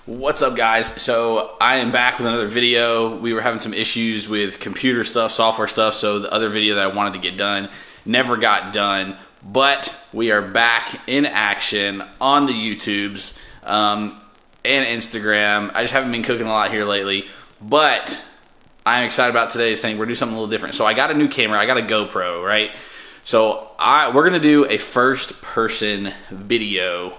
What's up, guys? So I am back with another video. We were having some issues with computer stuff, software stuff, so the other video that I wanted to get done never got done, but we are back in action on the YouTubes and Instagram. I just haven't been cooking a lot here lately, but I'm excited about today's thing. We're doing something a little different. So I got a new camera. I got a GoPro, right? So we're going to do a first-person video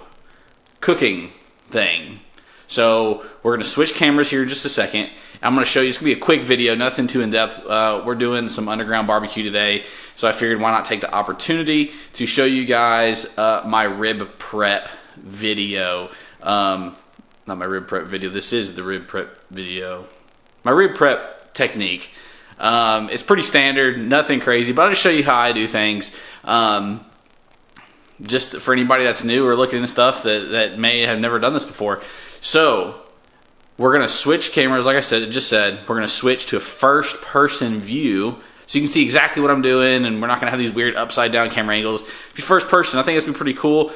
cooking thing. So we're going to switch cameras here in just a second. I'm going to show you, it's going to be a quick video, nothing too in-depth. We're doing some underground barbecue today, so I figured why not take the opportunity to show you guys my rib prep video. Not my rib prep video, this is the rib prep video. My rib prep technique. It's pretty standard, nothing crazy, but I'll just show you how I do things. Just for anybody that's new or looking into stuff that may have never done this before. So we're going to switch cameras, like I said, we're going to switch to a first-person view so you can see exactly what I'm doing, and we're not going to have these weird upside-down camera angles. Be first person, I think it's been pretty cool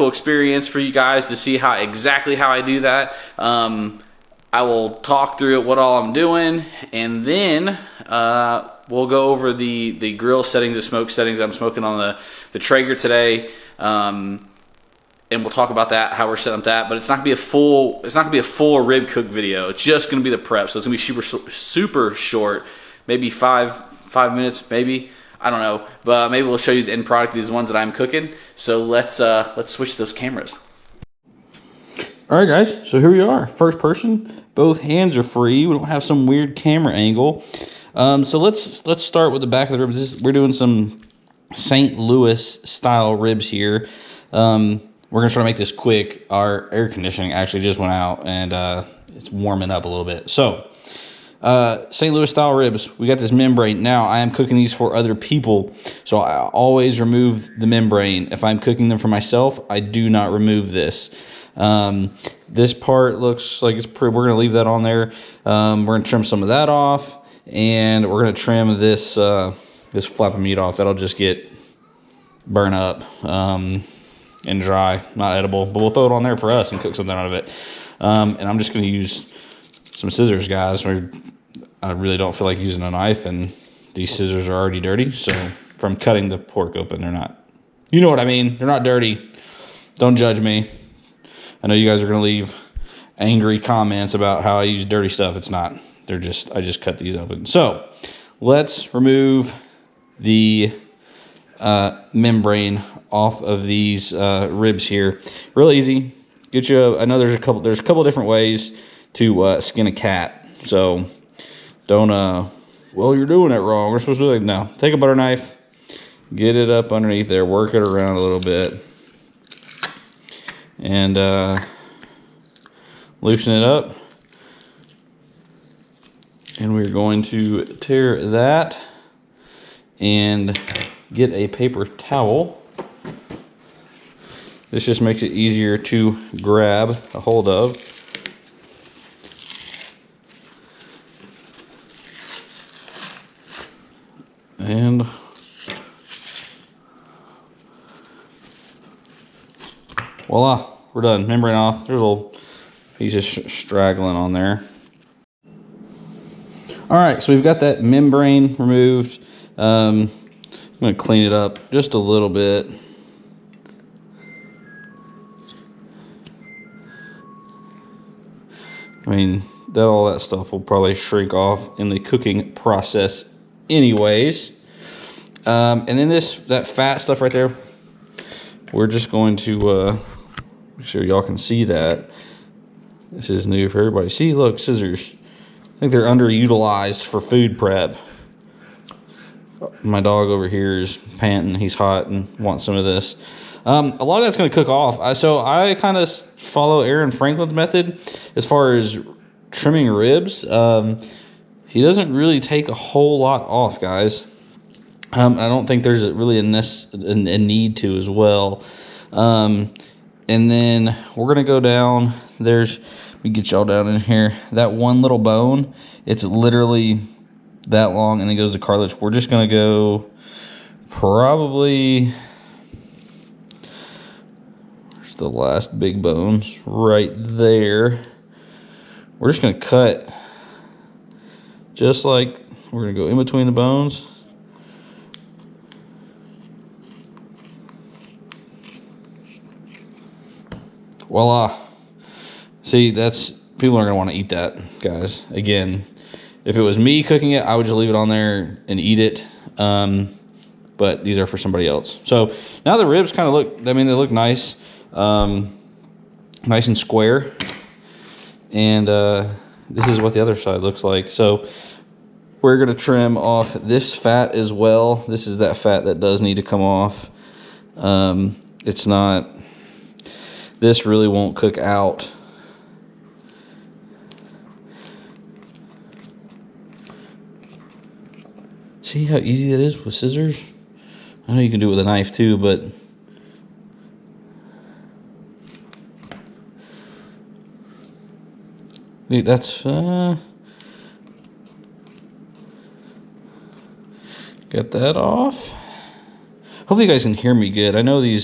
experience for you guys to see exactly how I do that. I will talk through it, what all I'm doing, and then we'll go over the grill settings, the smoke settings. I'm smoking on the Traeger today. And we'll talk about that, how we're setting up that, but it's not gonna be a full rib cook video. It's just gonna be the prep, so it's gonna be super short, maybe five minutes, maybe, I don't know, but maybe we'll show you the end product of these ones that I'm cooking. So let's switch those cameras. All right, guys, so here we are, first person. Both hands are free. We don't have some weird camera angle. So let's start with the back of the ribs. We're doing some St. Louis style ribs here. We're going to try to make this quick. Our air conditioning actually just went out, and it's warming up a little bit. So, St. Louis style ribs, we got this membrane. Now, I am cooking these for other people, so I always remove the membrane. If I'm cooking them for myself, I do not remove this. This part looks like it's pretty, we're going to leave that on there. We're going to trim some of that off, and we're going to trim this, this flap of meat off. That'll just get burnt up. And dry, not edible, but we'll throw it on there for us and cook something out of it. And I'm just going to use some scissors, guys. I really don't feel like using a knife, and these scissors are already dirty. So from cutting the pork open, they're not, you know what I mean? They're not dirty. Don't judge me. I know you guys are going to leave angry comments about how I use dirty stuff. It's not. I just cut these open. So let's remove the membrane off of these ribs here. Real easy. Get you. I know there's a couple different ways to skin a cat. So don't. Well, you're doing it wrong. We're supposed to do it. No. Take a butter knife. Get it up underneath there. Work it around a little bit, and loosen it up. And we're going to tear that and get a paper towel. This just makes it easier to grab a hold of. And voila, we're done. Membrane off. There's a little pieces straggling on there. All right, so we've got that membrane removed. I'm going to clean it up just a little bit. I mean, all that stuff will probably shrink off in the cooking process anyways. And then that fat stuff right there, we're just going to make sure y'all can see that. This is new for everybody. See, look, scissors. I think they're underutilized for food prep. My dog over here is panting. He's hot and wants some of this. A lot of that's going to cook off. So I kind of follow Aaron Franklin's method as far as trimming ribs. He doesn't really take a whole lot off, guys. I don't think there's really a need to as well. And then we're going to go down. Let me get y'all down in here. That one little bone, it's literally that long, and then goes the cartilage. We're just going to go probably, where's the last big bones? Right there. we're just gonna cut just like we're gonna go in between the bones. Voila. See, that's, people aren't gonna want to eat that, guys. Again, if it was me cooking it, I would just leave it on there and eat it. But these are for somebody else. So now the ribs kind of look, I mean, they look nice, nice and square. And this is what the other side looks like. So we're gonna trim off this fat as well. This is that fat that does need to come off. It's not, this really won't cook out. See how easy that is with scissors? I know you can do it with a knife too, but that's got that off. Hopefully you guys can hear me good. I know the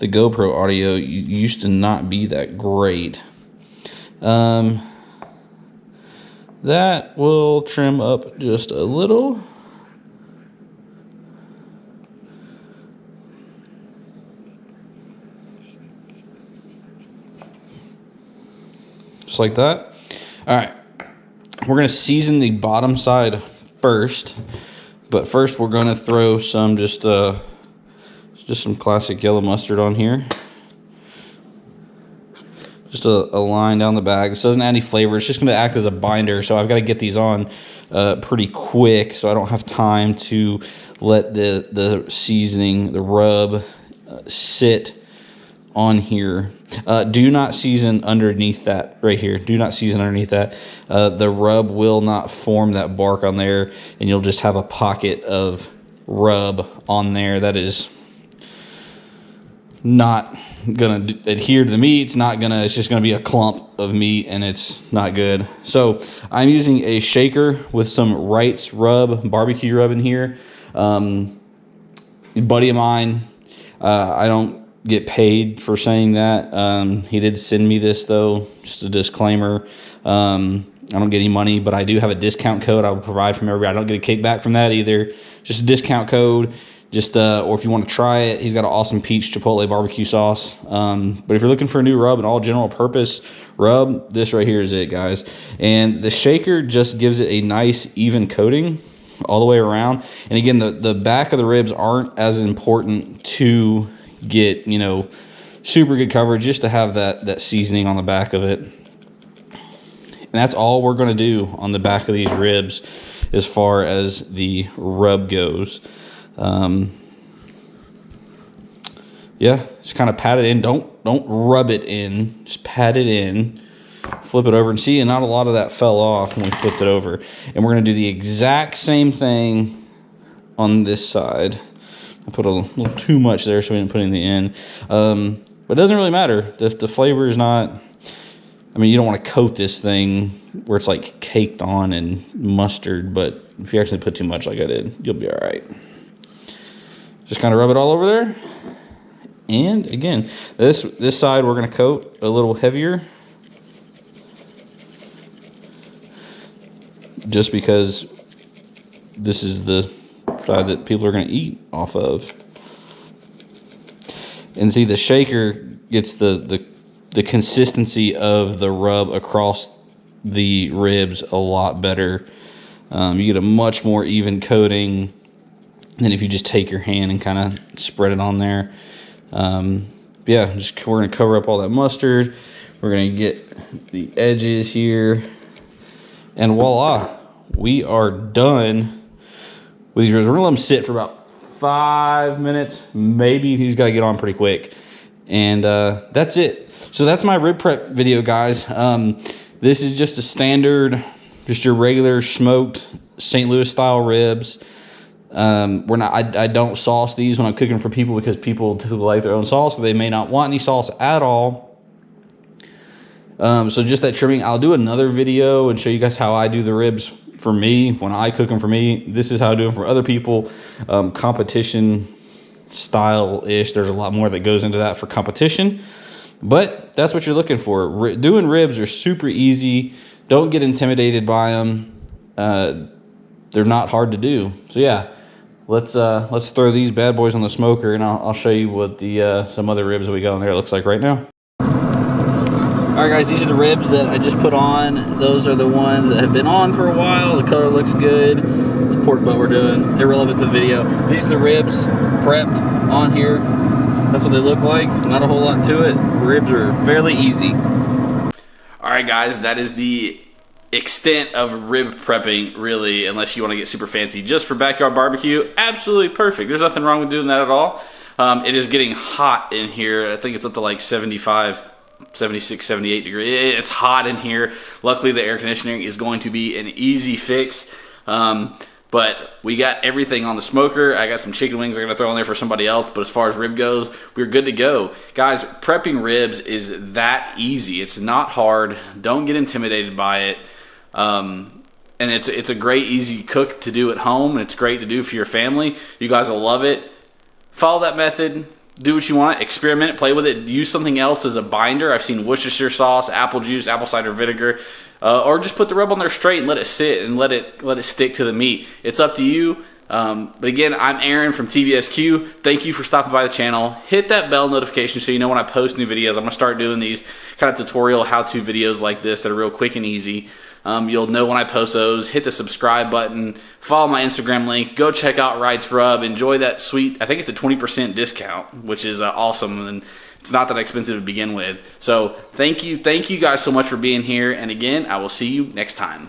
GoPro audio used to not be that great. That will trim up just a little. Just like that. All right, we're gonna season the bottom side first, but first we're gonna throw some just some classic yellow mustard on here. Just a line down the bag. This doesn't add any flavor. It's just gonna act as a binder, so I've got to get these on pretty quick, so I don't have time to let the seasoning, the rub, sit on here. Do not season underneath that right here. Do not season underneath that. The rub will not form that bark on there, and you'll just have a pocket of rub on there that is not gonna adhere to the meat. It's just gonna be a clump of meat, and it's not good. So I'm using a shaker with some Wright's rub, barbecue rub in here. A buddy of mine, I don't get paid for saying that. He did send me this though, just a disclaimer. I don't get any money, but I do have a discount code I will provide from everybody. I don't get a kickback from that either. Just a discount code. Just or if you want to try it, he's got an awesome peach chipotle barbecue sauce. But if you're looking for a new rub, an all general purpose rub, this right here is it, guys. And the shaker just gives it a nice even coating all the way around. And again, the back of the ribs aren't as important to get, you know, super good coverage, just to have that seasoning on the back of it. And that's all we're going to do on the back of these ribs as far as the rub goes. Yeah, just kind of pat it in. Don't rub it in. Just pat it in. Flip it over, and see, and not a lot of that fell off when we flipped it over. And we're going to do the exact same thing on this side. I put a little too much there, so we didn't put anything in. But it doesn't really matter. If the flavor is not, I mean, you don't want to coat this thing where it's like caked on in mustard, but if you actually put too much like I did, you'll be all right. Just kind of rub it all over there. And again, this side we're going to coat a little heavier, just because this is the side that people are going to eat off of. And see, the shaker gets the consistency of the rub across the ribs a lot better. You get a much more even coating than if you just take your hand and kind of spread it on there. Yeah, we're going to cover up all that mustard. We're going to get the edges here. And voila, we are done with these ribs. We're going to let them sit for about 5 minutes. Maybe he's got to get on pretty quick. And that's it. So that's my rib prep video, guys. This is just a standard, just your regular smoked St. Louis style ribs. I don't sauce these when I'm cooking for people, because people who like their own sauce, so they may not want any sauce at all. So just that trimming. I'll do another video and show you guys how I do the ribs for me when I cook them for me. This is how I do them for other people. Competition style-ish. There's a lot more that goes into that for competition, but that's what you're looking for. Doing ribs are super easy. don't get intimidated by them. They're not hard to do. So yeah, let's throw these bad boys on the smoker, and I'll show you what the some other ribs that we got on there looks like right now. All right, guys, these are the ribs that I just put on. Those are the ones that have been on for a while. The color looks good. It's pork butt we're doing, irrelevant to the video. These are the ribs prepped on here. That's what they look like. Not a whole lot to it. Ribs are fairly easy. All right, guys, that is the extent of rib prepping, really, unless you want to get super fancy. Just for backyard barbecue, absolutely perfect. There's nothing wrong with doing that at all. It is getting hot in here. I think it's up to like 75, 76, 78 degrees. It's hot in here. Luckily, the air conditioning is going to be an easy fix. But we got everything on the smoker. I got some chicken wings I'm going to throw in there for somebody else. But as far as rib goes, we're good to go. Guys, prepping ribs is that easy. It's not hard. Don't get intimidated by it. And it's a great, easy cook to do at home. And it's great to do for your family. You guys will love it. Follow that method. Do what you want. Experiment. Play with it. Use something else as a binder. I've seen Worcestershire sauce, apple juice, apple cider vinegar. Or just put the rub on there straight and let it sit and let it stick to the meat. It's up to you. But again, I'm Aaron from TBSQ. Thank you for stopping by the channel. Hit that bell notification so you know when I post new videos. I'm going to start doing these kind of tutorial how-to videos like this that are real quick and easy. You'll know when I post those. Hit the subscribe button. Follow my Instagram link. Go check out Wright's Rub. Enjoy that sweet, I think it's a 20% discount, which is awesome. And it's not that expensive to begin with. So thank you guys so much for being here. And again, I will see you next time.